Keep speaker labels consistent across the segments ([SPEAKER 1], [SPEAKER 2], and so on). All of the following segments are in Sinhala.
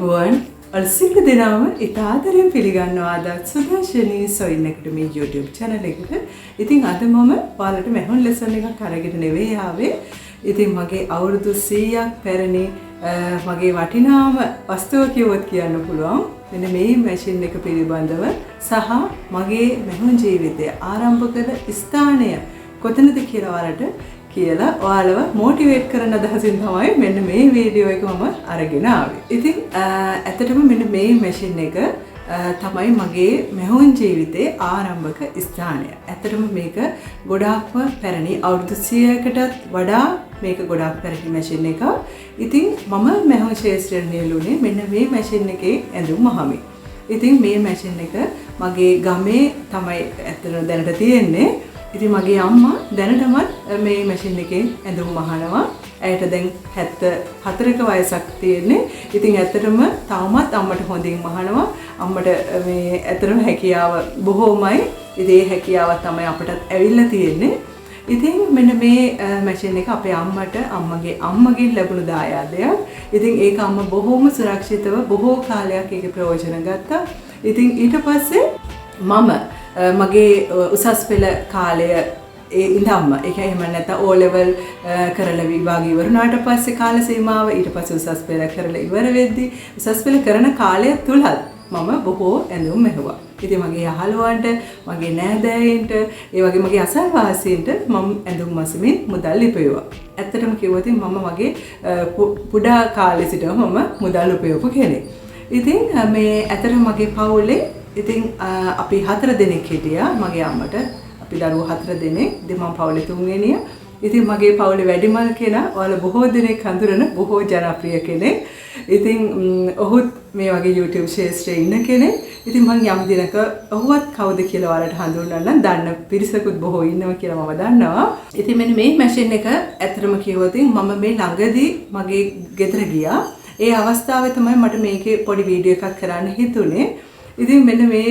[SPEAKER 1] අයිබෝන් අල්සික දෙනාම ඉතාදරෙන් පිළිගන්නවා අද සුදර්ශනී සොයින් එකට මේ YouTube channel එකට. ඉතින් අද මම ඔයාලට මැහුන් ලෙසන් එකක් අරගෙන නෙවෙයි ආවේ. ඉතින් මගේ අවුරුදු 100ක් පැරණි මගේ වටිනාම වස්තුව කිව්වොත් කියන්න පුළුවන්. මෙන්න මේ මැෂින් එක පිළිබඳව සහ මගේ මැහුන් ජීවිතය ආරම්භ කළ ස්ථානය කොතනද කියලා ඔයාලට කියලා ඔයාලව මොටිවේට් කරන අදහසින් තමයි මෙන්න මේ වීඩියෝ එක මම අරගෙන ආවේ. ඉතින් ඇත්තටම මෙන්න මේ මැෂින් එක තමයි මගේ මැහුන් ජීවිතයේ ආරම්භක ස්ථානය. ඇත්තටම මේක ගොඩාක්ම පැරණි අවුරුදු 100කටත් වඩා මේක ගොඩාක් පැරණි මැෂින් එකක්. ඉතින් මම මැහුන් ශාස්ත්‍රයෙන් නියලුනේ මෙන්න මේ මැෂින් එකේ ඇඳුම් මහමි. ඉතින් මේ මැෂින් එක මගේ ගමේ තමයි ඇත්තටම දැනට තියෙන්නේ. ඉතින් මගේ අම්මා දැනටමත් මේ මැෂින් එකෙන් ඇඳුම් මහනවා. ඇයට දැන් 74ක වයසක් තියෙන්නේ. ඉතින් ඇත්තටම තවමත් අම්මට හොඳින් මහනවා. අම්මට මේ ඇත්තටම හැකියාව බොහෝමයි. ඉතින් ඒ හැකියාව තමයි අපටත් ඇවිල්ලා තියෙන්නේ. ඉතින් මෙන්න මේ මැෂින් එක අපේ අම්මට අම්මගේ අම්මගෙන් ලැබුණු දායාදයක්. ඉතින් ඒක අම්මා බොහෝම සුරක්ෂිතව බොහෝ කාලයක් ඒකේ ප්‍රයෝජන ගත්තා. ඉතින් ඊට පස්සේ මම මගේ උසස් පෙළ කාලය ඉඳන්ම ඒක එහෙම නැත්නම් O level කරලා විභාග ඉවර වුණාට පස්සේ කාල සීමාව ඊට පස්සේ උසස් පෙළ කරලා ඉවර වෙද්දී උසස් පෙළ කරන කාලය තුලත් මම බොහෝ ඇඳුම් මැහුවා. ඉතින් මගේ යහළුවන්ට, මගේ නෑදෑයන්ට, ඒ වගේ මගේ අසල්වාසීන්ට මම ඇඳුම් මසමින් මුදල් ඉපයුවා. ඇත්තටම කිව්වොත් මම මගේ පුඩා කාලේ සිටම මම මුදල් උපයවපු කෙනෙක්. ඉතින් මේ ඇත්තටම මගේ පවුලේ ඉතින් අපි 4 දෙනෙක් හිටියා මගේ අම්මට. අපි දරුවෝ 4 දෙනෙක්. දෙමම් පවුලේ 3 වෙනිය. ඉතින් මගේ පවුලේ වැඩිමල් කෙනා ඔයාලා බොහෝ දෙනෙක් හඳුනන බොහෝ ජනප්‍රිය කෙනෙක්. ඉතින් ඔහුත් මේ වගේ YouTube ශාස්ත්‍රයේ ඉන්න කෙනෙක්. ඉතින් මම යම් දිනක ඔහුවත් කවුද කියලා ඔයාලට හඳුන්වන්න දන්න පිරිසකුත් බොහෝ ඉන්නවා කියලා මම දන්නවා. ඉතින් මෙන්න මේ මැෂින් එක ඇත්තටම කිව්වොත් මම මේ ළඟදී මගේ ගෙදර ගියා. ඒ අවස්ථාවේ තමයි මට මේකේ පොඩි වීඩියෝ එකක් කරන්න හිතුනේ. ඉතින් මෙන්න මේ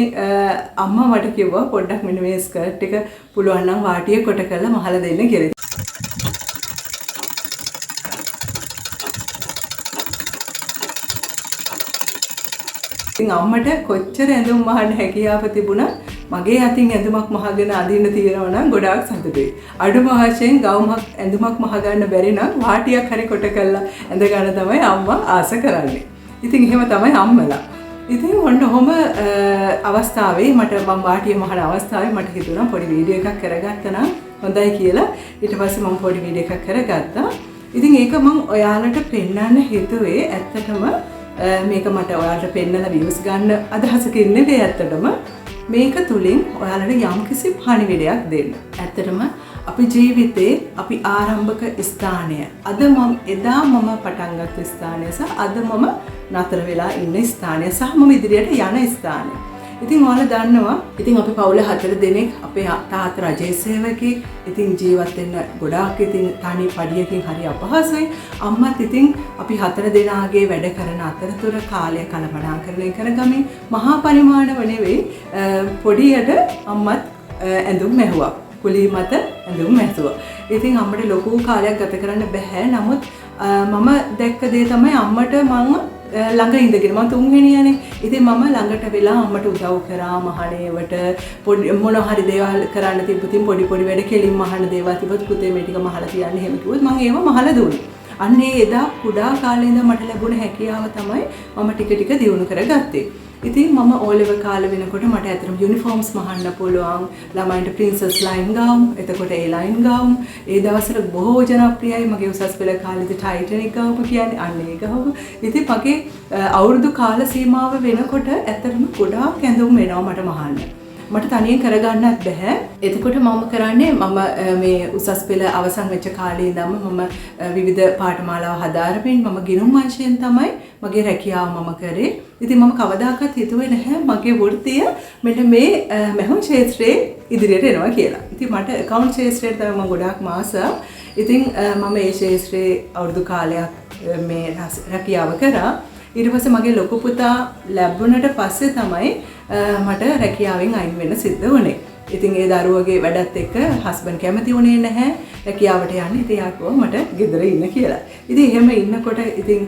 [SPEAKER 1] අම්මා මට කිව්වා පොඩ්ඩක් මෙන්න මේ ස්කර්ට් එක පුළුවන් නම් වාටිය කොට කරලා මහලා දෙන්න කියලා. ඉතින් අම්මට කොච්චර ඇඳුම් මහන්න හැකියාව තිබුණා මගේ අතින් ඇඳුමක් මහගෙන අඳින්න තියෙනවා නම් ගොඩාක් සතුටුයි. අඩුම වශයෙන් ගවුමක් ඇඳුමක් මහගන්න බැරි නම් වාටියක් හරි කොට කරලා ඇඳ ගන්න තමයි අම්මා ආස කරන්නේ. ඉතින් එහෙම තමයි අම්මලා. ඉතින් ඔන්න ඔහොම අවස්ථාවේ මට මම වාටිය මහන අවස්ථාවේ මට හිතුණා පොඩි වීඩියෝ එකක් කරගත්තා නම් හොඳයි කියලා. ඊට පස්සේ මම පොඩි වීඩියෝ එකක් කරගත්තා. ඉතින් ඒක මම ඔයාලට පෙන්නන්න හිතුවේ ඇත්තටම මේක මට ඔයාලට පෙන්නලා views ගන්න අදහසකින් නෙවෙයි ඇත්තටම. මේක තුලින් ඔයාලට යම්කිසි පණිවිඩයක් දෙන්න. ඇත්තටම අපි ජීවිතේ අපි ආරම්භක ස්ථානය අද මම එදා මම පටන් ගත්ත ස්ථානය සහ අද මම නතර වෙලා ඉන්න ස්ථානය සහ මම ඉදිරියට යන ස්ථානය. ඉතින් ඔයාලා දන්නවා ඉතින් අපි පවුලේ 4 දෙනෙක් අපේ තාත්තා රජයේ සේවකයෙක්. ඉතින් ජීවත් වෙන්න ගොඩාක් ඉතින් තනි පඩියකින් හරි අපහසුයි. අම්මත් ඉතින් අපි 4 දෙනාගේ වැඩ කරන අතරතුර කාලය කළමනාකරණය කරගමින් මහා පරිමාණව නෙවෙයි පොඩියට අම්මත් ඇඳුම් මැහුවා. කුලී මත ඇඳුම් මැසුවා. ඉතින් අම්මට ලොකු කාලයක් ගත කරන්න බැහැ. නමුත් මම දැක්ක දේ තමයි අම්මට මම ළඟ ඉඳගෙන මම 3 වෙනියනේ. ඉතින් මම ළඟට වෙලා අම්මට උදව් කරා මහණේවට පොඩි මොන හරි දේවල් කරන්න තිබ්බුතින් පොඩි වැඩ කෙලින් මහණ දේවල් තිබ්බත් පුතේ මේ ටික මහලා තියන්න එහෙම කිව්වොත් මම ඒව මහලා දුන්නා. අන්නේ එදා කුඩා කාලේ ඉඳන් මට ලැබුණ හැකියාව තමයි මම ටික ටික දියුණු කරගත්තේ. ඉතින් මම O level කාලේ වෙනකොට මට ඇත්තටම යුනිෆෝම්ස් මහන්න පුළුවන්. ළමයින්ට princess line gown, එතකොට A line gown. ඒ දවස්වල බොහෝ ජනප්‍රියයි. මගේ උසස් පෙළ කාලේදී Titanic gown කියන්නේ අන්න ඒ gown. ඉතින් මගේ අවුරුදු කාල සීමාව වෙනකොට ඇත්තටම ගොඩාක් ඇඳුම් වෙනවා මට මහන්න. මට තනියෙන් කරගන්නත් බැහැ. එතකොට මම කරන්නේ මම මේ උසස් පෙළ අවසන් වෙච්ච කාලේ ඉඳන්ම මම විවිධ පාඨමාලා හදාරමින් මම ගිණුම් අංශයෙන් තමයි මගේ රැකියාව මම කරේ. ඉතින් මම කවදාකවත් හිතුවේ නැහැ මගේ වෘත්තිය මෙන්න මේ මැහුම් ශාස්ත්‍රයේ ඉදිරියට එනවා කියලා. ඉතින් මට account ශාස්ත්‍රයට තමයි මම ගොඩාක් මාස. ඉතින් මම මේ ශාස්ත්‍රයේ අවුරුදු කාලයක් මේ රැකියාව කරා. ඊට පස්සේ මගේ ලොකු පුතා ලැබුණට පස්සේ තමයි මට රැකියාවෙන් අයින් වෙන්න සිද්ධ වුණේ. ඉතින් ඒ දරුවගේ වැඩත් එක්ක හස්බන්ඩ් කැමති වුණේ නැහැ. රැකියාවට යන්න. ඉතින් එයා කිව්වා මට ගෙදර ඉන්න කියලා. ඉතින් එහෙම ඉන්නකොට ඉතින්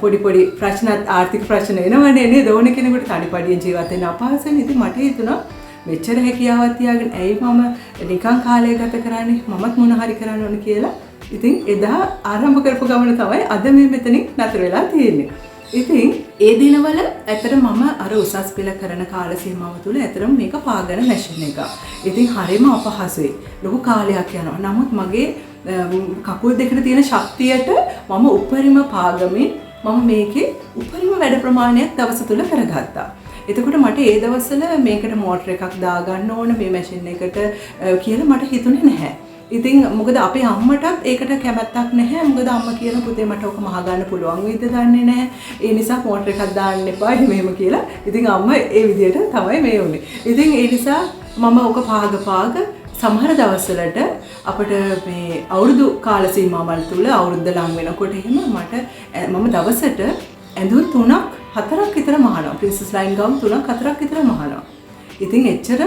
[SPEAKER 1] පොඩි ප්‍රශ්නත් ආර්ථික ප්‍රශ්න එනවනේ නේද? ඕන කෙනෙකුට තනිපඩියෙන් ජීවත් වෙන්න අපහසුනේ. ඉතින් මට හිතුණා මෙච්චර හැකියාවක් තියාගෙන ඇයි මම නිකන් කාලය ගත කරන්නේ? මමත් මොන හරි කරන්න ඕන කියලා. ඉතින් එදා ආරම්භ කරපු ගමන තමයි අද මේ මෙතනින් නතර වෙලා තියෙන්නේ. ඉතින් ඒ දිනවල ඇත්තට මම අර උසස් පෙළ කරන කාල සීමාව තුළ ඇත්තටම මේක පාගන මැෂින් එක. ඉතින් හරිම අපහසුයි. ලොකු කාලයක් යනවා. නමුත් මගේ කකුල් දෙකට තියෙන ශක්තියට මම උපරිම පාගමින් මම මේකේ උපරිම වැඩ ප්‍රමාණයක් දවස තුල කරගත්තා. එතකොට මට ඒ දවස්වල මේකට මෝටර එකක් දාගන්න ඕන මේ මැෂින් එකට කියලා මට හිතුනේ නැහැ. ඉතින් මොකද අපේ අම්මටත් ඒකට කැමැත්තක් නැහැ. මොකද අම්මා කියන පුතේ මට ඔක මහ ගන්න පුළුවන් වෙයිද දන්නේ නැහැ. ඒ නිසා මෝටර එකක් දාන්න එපා එහෙම කියලා. ඉතින් අම්මා ඒ විදිහට තමයි මේ වුනේ. ඉතින් ඒ නිසා මම ඔක පාග සමහර දවස්වලට අපිට මේ අවුරුදු කාල සීමාවල් තුල අවුරුද්ද ලං වෙනකොට එහෙම මම දවසට ඇඳුම් 3-4ක් විතර මහනවා. ප්‍රින්සස් ලයින් ගවුම් 3-4ක් විතර මහනවා. ඉතින් එච්චර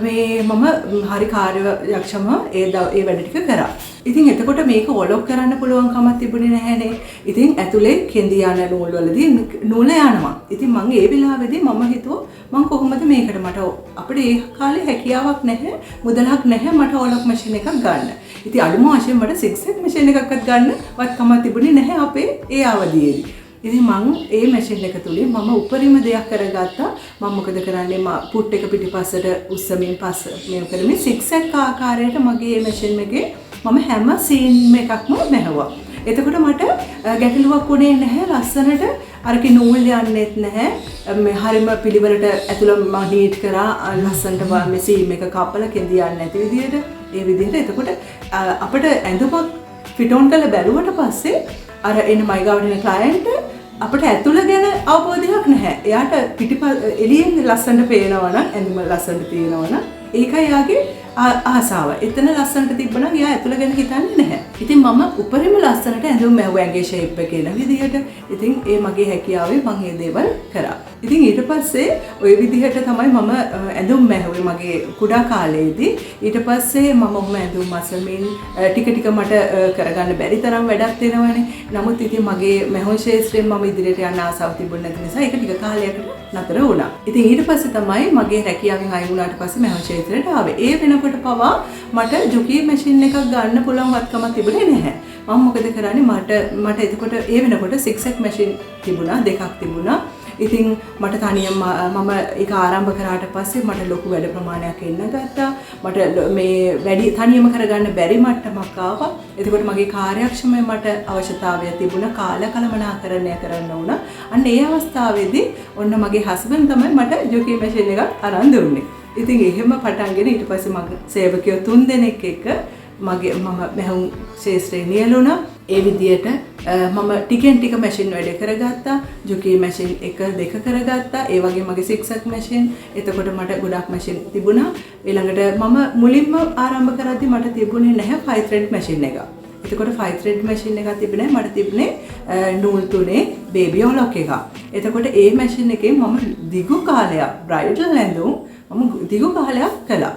[SPEAKER 1] මේ මම හරි කාර්යක්ෂම ඒ වැඩ ටික කරා. ඉතින් එතකොට මේක ඔලොක් කරන්න පුළුවන් කමක් තිබුණේ නැහැනේ. ඉතින් ඇතුලේ කෙන්දි යන නූල් වලදී නූල යනවා. ඉතින් මම ඒ වෙලාවේදී මම හිතුවා මම කොහොමද මේකට මට අපිට ඒ කාලේ හැකියාවක් නැහැ, මුදලක් නැහැ මට ඔලොක් මැෂින් එකක් ගන්න. ඉතින් අඩුම වශයෙන් මට සික්සෙක් මැෂින් එකක්වත් ගන්න වත් කමක් තිබුණේ නැහැ අපේ ඒ අවධියේදී. ඉතින් මම ඒ මැෂින් එක තුලින් මම උපරිම දෙයක් කරගත්තා. මම මොකද කරන්නේ පුට් එක පිටිපස්සට උස්සමින් පස්ස මේක කරමින් සික්සැක් ආකාරයට මගේ මේ මැෂින් එකේ මම හැම සීන් එකක්ම මැහුවා. එතකොට මට ගැටලුවක් වුණේ නැහැ. ලස්සනට අරකේ නූල් යන්නෙත් නැහැ. මේ හරියම පිළිවෙලට ඇතුළ මම නීට් කරා ලස්සනට මේ සීම් එක කපලා කෙඳි යන්නේ නැති විදිහට. ඒ විදිහට එතකොට අපිට ඇඳුමක් ෆිට ඔන් කරලා බැලුවට පස්සේ අර එන මයිගාවට එන ක්ලයන්ට් අපිට ඇතුළ ගැන අවබෝධයක් නැහැ. එයාට එළියෙන් ලස්සනට පේනවා නම් ඇඳුම ලස්සනට තියෙනවා නම් ඒකයි යාගේ ආසාව. එතන ලස්සනට තිබ්බනම් එයා ඇතුළ ගැන හිතන්නේ නැහැ. ඉතින් මම උපරිම ලස්සනට ඇඳුම් මැව්වා ඇඟේ ෂේප් එක එන විදිහට. ඉතින් ඒ මගේ හැකියාවේ මම මේ දේවල් කරා. ඉතින් ඊට පස්සේ ওই විදිහට තමයි මම ඇඳුම් මැහුවේ මගේ කුඩා කාලේදී. ඊට පස්සේ මම ඇඳුම් මසමින් ටික මට කරගන්න බැරි තරම් වැඩක් වෙනවනේ. නමුත් ඉතින් මගේ මැහුම් ශාස්ත්‍රයෙන් මම ඉදිරියට යන්න ආසාව තිබුණ නැති නිසා ඒක ටික කාලයකට නතර වුණා. ඉතින් ඊට පස්සේ තමයි මගේ රැකියාවෙන් අයින් වුණාට පස්සේ මැහුම් ශාස්ත්‍රයට ආවේ. ඒ වෙනකොට පවා මට ජොකී මැෂින් එකක් ගන්න පුළුවන් වත්කමක් තිබුණේ නැහැ. මම මොකද කරන්නේ මට එතකොට ඒ වෙනකොට සික්සෙක් මැෂින් තිබුණා, දෙකක් තිබුණා. ඉතින් මට තනියම මම ඒක ආරම්භ කරාට පස්සේ මට ලොකු වැඩ ප්‍රමාණයක් එන්න ගත්තා. මට මේ වැඩි තනියම කරගන්න බැරි මට්ටමක් ආවා. එතකොට මගේ කාර්යක්ෂමයේ මට අවශ්‍යතාවය තිබුණා කාලකලමනාකරණය කරන්න වුණා. අන්න ඒ අවස්ථාවේදී ඔන්න මගේ හස්බන්ඩ් තමයි මට ජොකී මැෂින් එකක් අරන් දුන්නේ. ඉතින් එහෙම පටන්ගෙන ඊට පස්සේ මගේ සේවකයෝ 3 දෙනෙක් එක්ක මම මැහුම් ශාස්ත්‍රයේ නියැලුණා. ඒ විදියට මම ටිකෙන් ටික මැෂින් වැඩ කරගත්තා. ජොකී මැෂින් 1-2 කරගත්තා. ඒ වගේ මගේ සික්සක් මැෂින්. එතකොට මට ගොඩක් මැෂින් තිබුණා. ඊළඟට මම මුලින්ම ආරම්භ කරද්දි මට තිබුණේ නැහැ 5 thread මැෂින් එක. එතකොට 5 thread මැෂින් එකක් තිබුණේ මට තිබුණේ නූල් 3 බේබි ඔලොක් එකක්. එතකොට ඒ මැෂින් එකෙන් මම දිගු කාලයක් බ්‍රයිඩල් ඇඳුම් මම දිගු කාලයක් කළා.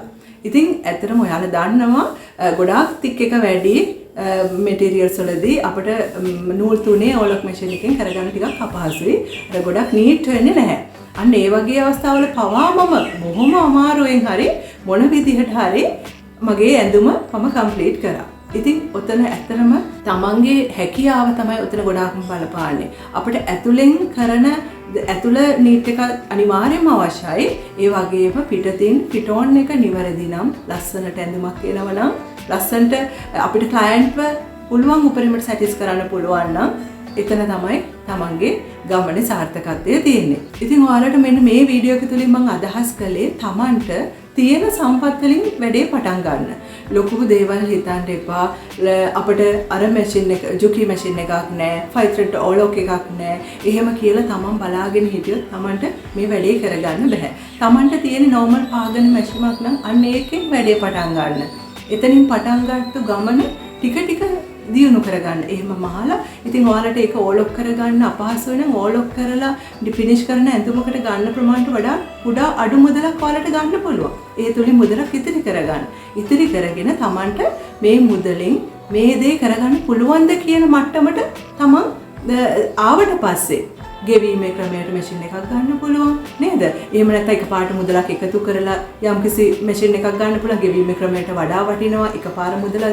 [SPEAKER 1] ඉතින් ඇත්තටම ඔයාලා දන්නවා ගොඩාක් තික් එක වැඩි මෙටීරියල්ස් වලදී අපිට නූල් 3 ඔලොක් මැෂින් එකෙන් කරගන්න ටිකක් අපහසුයි. ඒක ගොඩක් නීට් වෙන්නේ නැහැ. අන්න ඒ වගේ අවස්ථාවල පවා මම බොහොම අමාරුවෙන් හරි මොන විදිහට හරි මගේ ඇඳුම මම කම්ප්ලීට් කරා. ඉතින් ඔතන ඇත්තටම තමන්ගේ හැකියාව තමයි ඔතන ගොඩාක්ම බලපාන්නේ. අපිට ඇතුලෙන් කරන ඇතුළ නීට් එක අනිවාර්යයෙන්ම අවශ්‍යයි. ඒ වගේම පිටතින් ෆිට ඔන් එක නිවැරදි නම් ලස්සනට ඇඳුමක් එනවා නම් ලස්සනට අපිට ක්ලයන්ට්ව පුළුවන් උපරිමට සැටිස් කරන්න පුළුවන් නම් එතන තමයි තමන්ගේ ගමනේ සාර්ථකත්වය තියෙන්නේ. ඉතින් ඔයාලට මෙන්න මේ වීඩියෝ එක තුලින් මම අදහස් කළේ තමන්ට තියෙන සම්පත් වලින් වැඩේ පටන් ගන්න. ලොකු දේවල් හිතන්න එපා. අපිට අර මැෂින් එක ජොකී මැෂින් එකක් නැහැ. 5 thread ඔලොක් එකක් නැහැ. එහෙම කියලා තමන් බලාගෙන හිටියොත් තමන්ට මේ වැඩේ කරගන්න බෑ. තමන්ට තියෙන normal පාගන මැෂිමක් නම් අන්න ඒකෙන් වැඩේ පටන් ගන්න. එතනින් පටන් ගත්ත ගමන ටික දියුණු කරගන්න. එහෙම මහලා ඉතින් ඔයාලට ඒක ඕලොක් කරගන්න අපහසු වෙන ඕලොක් කරලා ෆිනිෂ් කරන ඇඳුමකට ගන්න ප්‍රමාණයට වඩා කුඩා අඩු මුදලක් ඔයාලට ගන්න පුළුවන්. ඒ තුලින් මුදලක් ඉතිරි කරගන්න. ඉතිරි කරගෙන Tamanට මේ මුදලින් මේ දේ කරගන්න පුළුවන්ද කියන මට්ටමට තමන් ආවට පස්සේ ගෙවීමේ ක්‍රමයට මැෂින් එකක් ගන්න පුළුවන් නේද? එහෙම නැත්නම් එකපාරට මුදලක් එකතු කරලා යම්කිසි මැෂින් එකක් ගන්න පුළුවන් ගෙවීමේ ක්‍රමයට වඩා වටිනවා එකපාර මුදල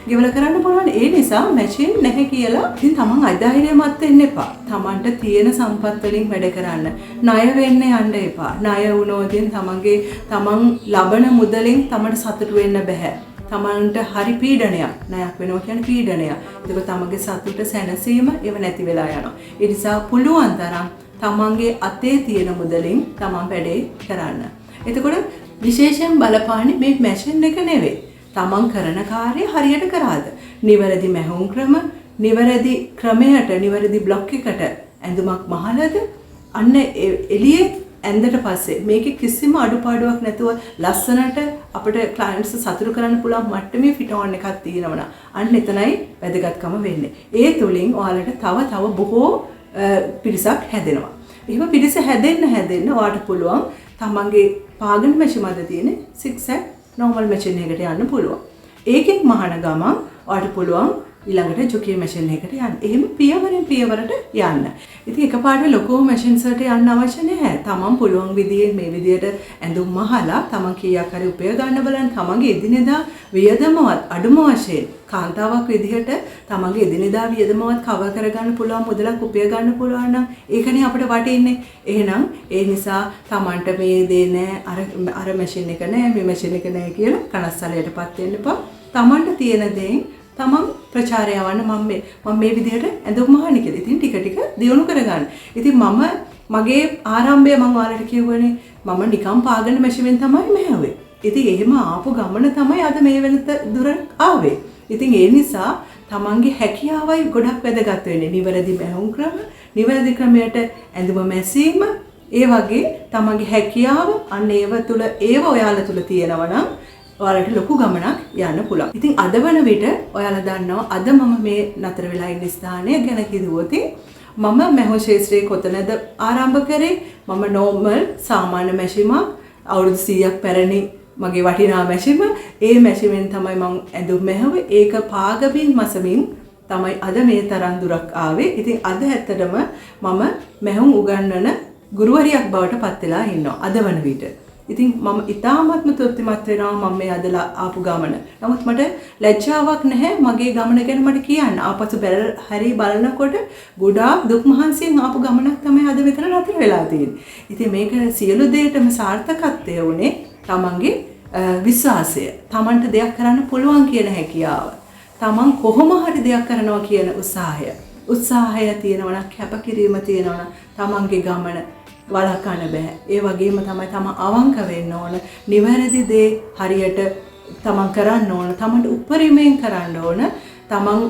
[SPEAKER 1] ගෙවලා කරන්න පුළුවන්. ඒ නිසා මැෂින් නැහැ කියලා ඉතින් තමන් අධෛර්යමත් වෙන්න එපා. තමන්ට තියෙන සම්පත් වලින් වැඩ කරන්න. ණය වෙන්න යන්න එපා. ණය වුණොත් තමන් ලබන මුදලෙන් තමන්ට සතුටු වෙන්න බෑ. තමන්ට හරි පීඩනයක් ණයක් වෙනවා කියන්නේ පීඩනයක්. ඒක තමන්ගේ සතුට සැනසීම ඒව නැති වෙලා යනවා. ඒ නිසා පුළුවන් තරම් තමන්ගේ අතේ තියෙන මුදලින් තමන් වැඩේ කරන්න. එතකොට විශේෂයෙන් බලපාන්නේ මේ මැෂින් එක නෙවෙයි. තමන් කරන කාර්යය හරියට කරාද? නිවැරදි මැහුම් ක්‍රම, නිවැරදි ක්‍රමයට, නිවැරදි බ්ලොක් එකට ඇඳුමක් මහලද? අන්න එළියේ ඇඳට පස්සේ මේකේ කිසිම අඩුපාඩුවක් නැතුව ලස්සනට අපිට ක්ලයන්ට්ස් සතුටු කරන්න පුළුවන් මට්ටමේ ෆිට ඔන් එකක් තියෙනවා. අන්න එතනයි වැදගත්කම වෙන්නේ. ඒ තුලින් ඔයාලට තව බොහෝ පිරිසක් හැදෙනවා. එහෙම පිරිස හැදෙන්න ඔයාලට පුළුවන් තමන්ගේ පාගන මැෂින් මැද තියෙන 6 normal මැෂින් එකකට යන්න පුළුවන්. ඒකෙන් මහන ගමන් ඔයාලට පුළුවන් ඊළඟට ජොකී මැෂින් එකකට යන්න. එහෙම පියවරෙන් පියවරට යන්න. ඉතින් එකපාරට ලොකු මැෂින්ස් වලට යන්න අවශ්‍ය නැහැ. තමන් පුළුවන් විදිහේ මේ විදිහට ඇඳුම් මහලා තමන් කීයක් හරි උපය ගන්න බලන්න. තමන්ගේ එදිනෙදා වියදමවත් අඩුම වශයෙන් කාන්තාවක් විදිහට තමන්ගේ එදිනෙදා වියදමවත් කවර් කරගන්න පුළුවන් මුදලක් උපය ගන්න පුළුවන් නම් ඒකනේ අපිට වටින්නේ. එහෙනම් ඒ නිසා තමන්ට මේ දේ නෑ අර මැෂින් එක නෑ මේ මැෂින් එක නෑ කියලා කනස්සලයටපත් වෙන්න එපා. තමන්ට තියෙන දේෙන් තමන් ප්‍රචාරය යවන්න මම මේ විදිහට ඇඳුම් මහන්නේ කියලා. ඉතින් ටික දියුණු කරගන්න. ඉතින් මගේ ආරම්භය මම ඔයාලට කියවනේ මම නිකම් පාගන මැෂින් තමයි මෙහෙව්වේ. ඉතින් එහෙම ආපු ගමන තමයි අද මේ වෙනත දුර ආවේ. ඉතින් ඒ නිසා තමන්ගේ හැකියාවයි ගොඩක් වැදගත් වෙන්නේ. නිවැරදි මැහුම් ක්‍රම, නිවැරදි ක්‍රමයට ඇඳුම මැසීම, ඒ වගේ තමන්ගේ හැකියාව අන්න ඒව ඔයාලා තුල තියෙනවා නම් ඔයාලට ලොකු ගමනක් යන්න පුළුවන්. ඉතින් අද වන විට ඔයාලා දන්නවා අද මම මේ නතර වෙලා ඉන්න ස්ථානය ගැන කිව්වොත් මම මැහුම් ශාස්ත්‍රයේ කොතනද ආරම්භ කරේ? මම normal සාමාන්‍ය මැෂිමක් අවුරුදු 100ක් පැරණි මගේ වටිනා මැෂිම. ඒ මැෂිමෙන් තමයි මම ඇඳුම් මැහුවේ. ඒක පාගමින් මසමින් තමයි අද මේ තරම් දුරක් ආවේ. ඉතින් අද ඇත්තටම මම මැහුම් උගන්වන ගුරුවරියක් බවට පත් වෙලා ඉන්නවා අද වන විට. ඉතින් මම ඉතාමත්ම තෘප්තිමත් වෙනවා මම මේ අදලා ආපු ගමන. නමුත් මට ලැජ්ජාවක් නැහැ මගේ ගමන ගැන මට කියන්න. ආපසු හරි බලනකොට ගොඩාක් දුක් මහන්සියෙන් ආපු ගමනක් තමයි අද මෙතන නතර වෙලා තියෙන්නේ. ඉතින් මේක සියලු දේටම සාර්ථකත්වය උනේ තමන්ගේ විශ්වාසය. තමන්ට දෙයක් කරන්න පුළුවන් කියන හැකියාව. තමන් කොහොම හරි දෙයක් කරනවා කියන උත්සාහය. උත්සාහය තියෙනවා නම් කැපකිරීම තියෙනවා නම් තමන්ගේ ගමන වළක්වන්න බෑ. ඒ වගේම තමයි තමන් අවංක වෙන්න ඕන. නිවැරදි දේ හරියට තමන් කරන්න ඕන. තමන්ට උපරිමයෙන් කරන්න ඕන. තමන්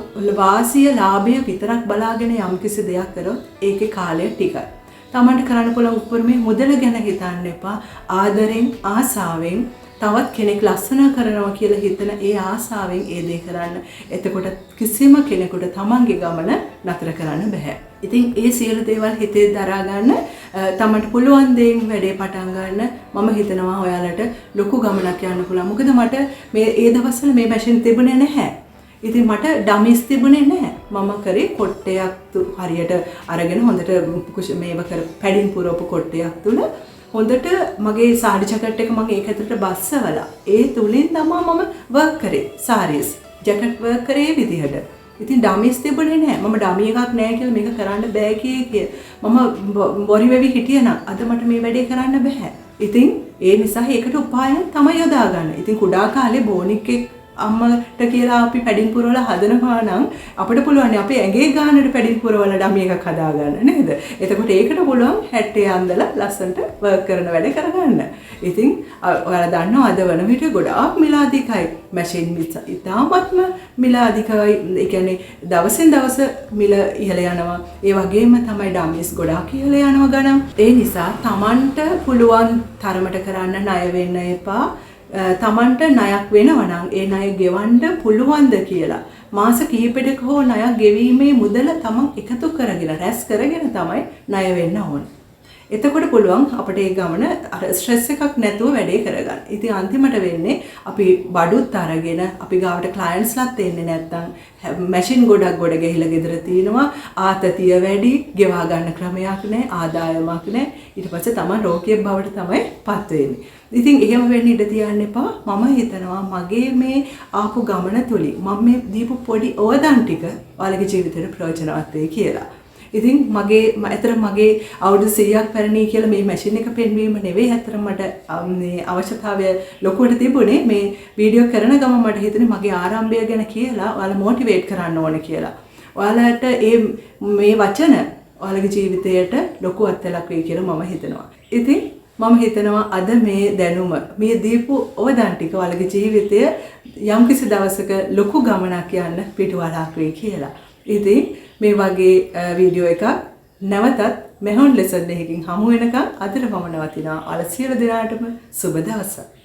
[SPEAKER 1] වාසිය ලාභය විතරක් බලාගෙන යම්කිසි දෙයක් කරොත් ඒකේ කාලය ටිකයි. තමන්ට කරන්න පුළුවන් උපරිමයෙන් මුදල ගැන හිතන්න එපා. ආදරෙන් ආසාවෙන් තවත් කෙනෙක් ලස්සන කරනවා කියලා හිතන ඒ ආසාවෙන් ඒ දේ කරන්න. එතකොට කිසිම කෙනෙකුට තමන්ගේ ගමන නතර කරන්න බෑ. ඉතින් ඒ සියලු දේවල් හිතේ දරා ගන්න තමන්ට පුළුවන් දේෙන් වැඩේ පටන් ගන්න. මම හිතනවා ඔයාලට ලොකු ගමනක් යන්න පුළුවන්. මොකද මට ඒ දවස්වල මේ මැෂින් තිබුණේ නැහැ. ඉතින් මට ඩමිස් තිබුණේ නැහැ. මම කරේ කොට්ටයක් හරියට අරගෙන හොඳට මේව කර පැඩින් පුරවපු කොට්ටයක් තුල හොඳට මගේ සාඩි ජැකට් එක මම ඒක ඇතුළට බස්සවලා ඒ තුලින් තමයි මම වර්ක් කරේ. සාරීස් ජැකට් වර්ක් කරේ විදිහට. ඉතින් ඩමිස් තිබුණේ නැහැ. මම ඩමි එකක් නැහැ කියලා මේක කරන්න බෑ කිය. මම බොරි වෙවි හිටියනම් අද මට මේ වැඩේ කරන්න බෑ. ඉතින් ඒ නිසා ඒකට උපායන් තමයි යොදා ගන්න. ඉතින් කුඩා කාලේ බෝනික් එක් අම්මට කියලා අපි පැඩින් පුරවලා හදනවා නම් අපිට පුළුවන් අපේ ඇඟේ ගානට පැඩින් පුරවලා ඩමි එකක් හදා ගන්න නේද? එතකොට ඒකට පුළුවන් හැට්ටේ අන්දලා ලස්සනට වර්ක් කරන වැඩ කරගන්න. ඉතින් ඔයාලා දන්නවා අද වන විට ගොඩාක් මිලාදිකයි මැෂින් ඉතාමත්ම මිලාදිකයි. ඒ කියන්නේ දවසින් දවස මිල ඉහළ යනවා. ඒ වගේම තමයි ඩමිස් ගොඩාක් ඉහළ යනවා ගණන්. ඒ නිසා Tamanට පුළුවන් තරමට කරන්න ණය වෙන්න එපා. තමන්ට ණයක් වෙනවා නම් ඒ ණය ගෙවන්න පුළුවන්ද කියලා මාස කිහිපයක හෝ ණයක් ගෙවීමේ මුදල තමන් එකතු කරගෙන රැස් කරගෙන තමයි ණය වෙන්න ඕනේ. එතකොට පුළුවන් අපිට ඒ ගමන අර ස්ට්‍රෙස් එකක් නැතුව වැඩේ කරගන්න. ඉතින් අන්තිමට වෙන්නේ අපි බඩුත් අරගෙන අපි ගාවට ක්ලයන්ට්ස්ලාත් එන්නේ නැත්නම් මැෂින් ගොඩක් ගොඩ ගිහිලා ගෙදර තිනවා ආතතිය වැඩි, ගෙවා ගන්න ක්‍රමයක් නැහැ, ආදායමක් නැහැ. ඊට පස්සේ තමයි රෝගියෙක් බවට තමයි පත් වෙන්නේ. ඉතින් එහෙම වෙන්න ඉඩ තියන්න එපා. මම හිතනවා මගේ මේ ආපු ගමන තුලින් මම මේ දීපු පොඩි අවදාන් ටික ඔයාලගේ ජීවිතේට ප්‍රයෝජනවත් වෙයි කියලා. ඉතින් මගේ අවුරුදු 100ක් පැරණි කියලා මේ මැෂින් එක පෙන්වීම නෙවෙයි අතර මට මේ අවශ්‍යතාවය ලොකුවට තිබුණේ මේ වීඩියෝ කරන ගම මට හිතුනේ මගේ ආරම්භය ගැන කියලා ඔයාලා මොටිවේට් කරන්න ඕනේ කියලා. ඔයාලට මේ වචන ඔයාලගේ ජීවිතයට ලොකු අත්දැකීමක් වෙයි කියලා මම හිතනවා. ඉතින් මම හිතනවා අද මේ දැනුම මේ දීපු අවදාන් ටික ඔයාලගේ ජීවිතය යම්කිසි දවසක ලොකු ගමනක් යන්න පිටුවහලක් වෙයි කියලා. ඉතින් මේ වගේ වීඩියෝ එකක් නැවතත් මෙහොන් ලෙසන් එකකින් හමු වෙනකන් අදට මම නවතිනවා. ඔයාලා සියලු දෙනාටම සුබ දවසක්.